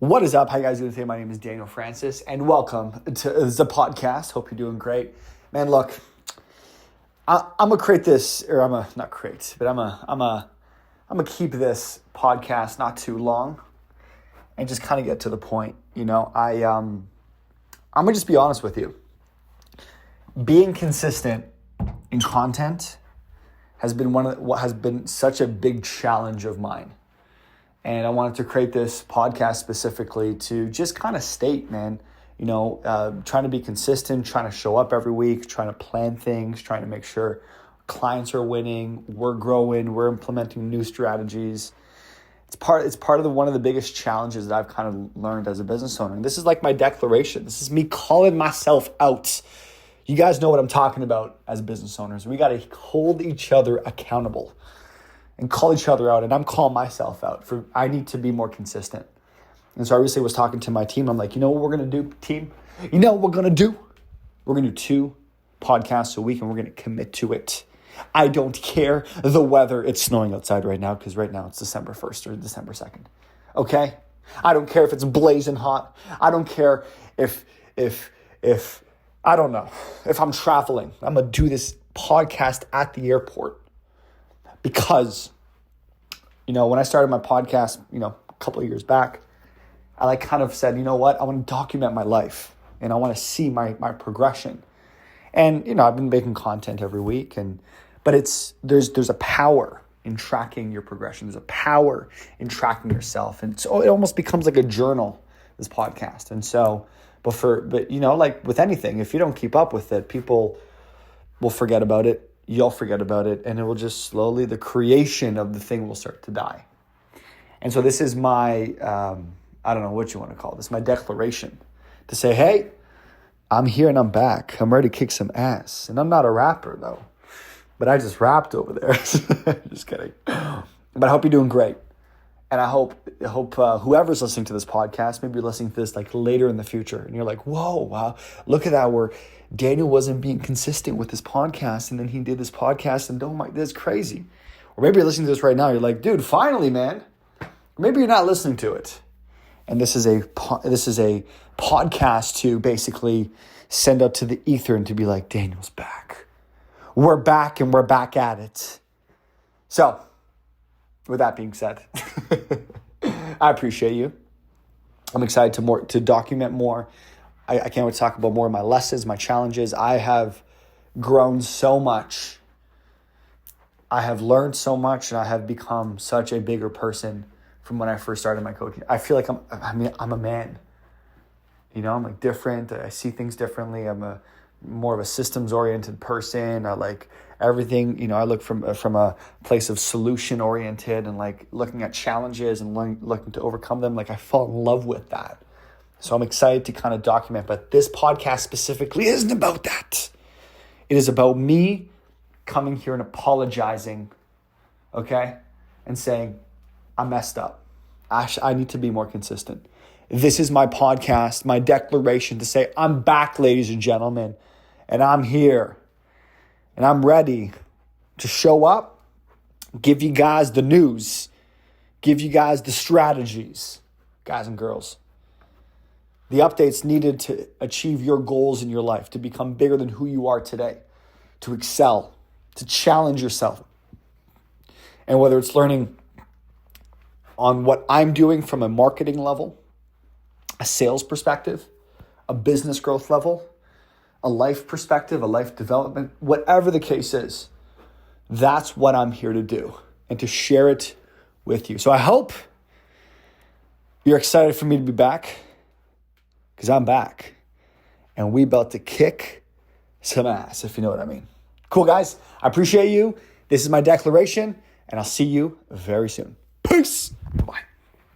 What is up? How you guys doing today? My name is Daniel Francis, and welcome to the podcast. Hope you're doing great. Man, look, I'm gonna create this, or I'm gonna keep this podcast not too long, and just kind of get to the point. I'm gonna just be honest with you. Being consistent in content has been what has been such a big challenge of mine. And I wanted to create this podcast specifically to just kind of state, man, trying to be consistent, trying to show up every week, trying to plan things, trying to make sure clients are winning, we're growing, we're implementing new strategies. It's part of one of the biggest challenges that I've kind of learned as a business owner. And this is like my declaration. This is me calling myself out. You guys know what I'm talking about as business owners. We got to hold each other accountable and call each other out. And I'm calling myself out for I need to be more consistent. And so I recently was talking to my team. I'm like, you know what we're going to do, team? You know what we're going to do? We're going to do 2 podcasts a week, and we're going to commit to it. I don't care the weather. It's snowing outside right now because right now it's December 1st or December 2nd. Okay? I don't care if it's blazing hot. I don't care if I don't know, if I'm traveling. I'm going to do this podcast at the airport. Because, when I started my podcast, a couple of years back, I kind of said, you know what, I want to document my life and I want to see my progression. And, I've been making content every week, but there's a power in tracking your progression. There's a power in tracking yourself. And so it almost becomes like a journal, this podcast. And so, but like with anything, if you don't keep up with it, people will forget about it. You'll forget about it, and it will just slowly, the creation of the thing will start to die. And so this is my, I don't know what you want to call this, my declaration to say, hey, I'm here and I'm back. I'm ready to kick some ass. And I'm not a rapper, though, but I just rapped over there. Just kidding. But I hope you're doing great. And I hope whoever's listening to this podcast, maybe you're listening to this like later in the future, and you're like, whoa, wow, look at that, where Daniel wasn't being consistent with this podcast, and then he did this podcast, and oh my, that's crazy. Or maybe you're listening to this right now, you're like, dude, finally, man. Maybe you're not listening to it. And this is a podcast to basically send out to the ether and to be like, Daniel's back. We're back, and we're back at it. So, with that being said, I appreciate you. I'm excited to document more. I can't wait to talk about more of my lessons, my challenges. I have grown so much. I have learned so much, and I have become such a bigger person from when I first started my coaching. I feel like I'm a man. I'm like different. I see things differently. I'm more of a systems-oriented person. I like everything. I look from a place of solution-oriented and like looking at challenges and looking to overcome them. Like I fall in love with that. So I'm excited to kind of document, but this podcast specifically isn't about that. It is about me coming here and apologizing, okay? And saying, I messed up. I need to be more consistent. This is my podcast, my declaration to say, I'm back, ladies and gentlemen, and I'm here, and I'm ready to show up, give you guys the news, give you guys the strategies, guys and girls. The updates needed to achieve your goals in your life, to become bigger than who you are today, to excel, to challenge yourself. And whether it's learning on what I'm doing from a marketing level, a sales perspective, a business growth level, a life perspective, a life development, whatever the case is, that's what I'm here to do and to share it with you. So I hope you're excited for me to be back. Because I'm back, and we about to kick some ass, if you know what I mean. Cool, guys. I appreciate you. This is my declaration, and I'll see you very soon. Peace.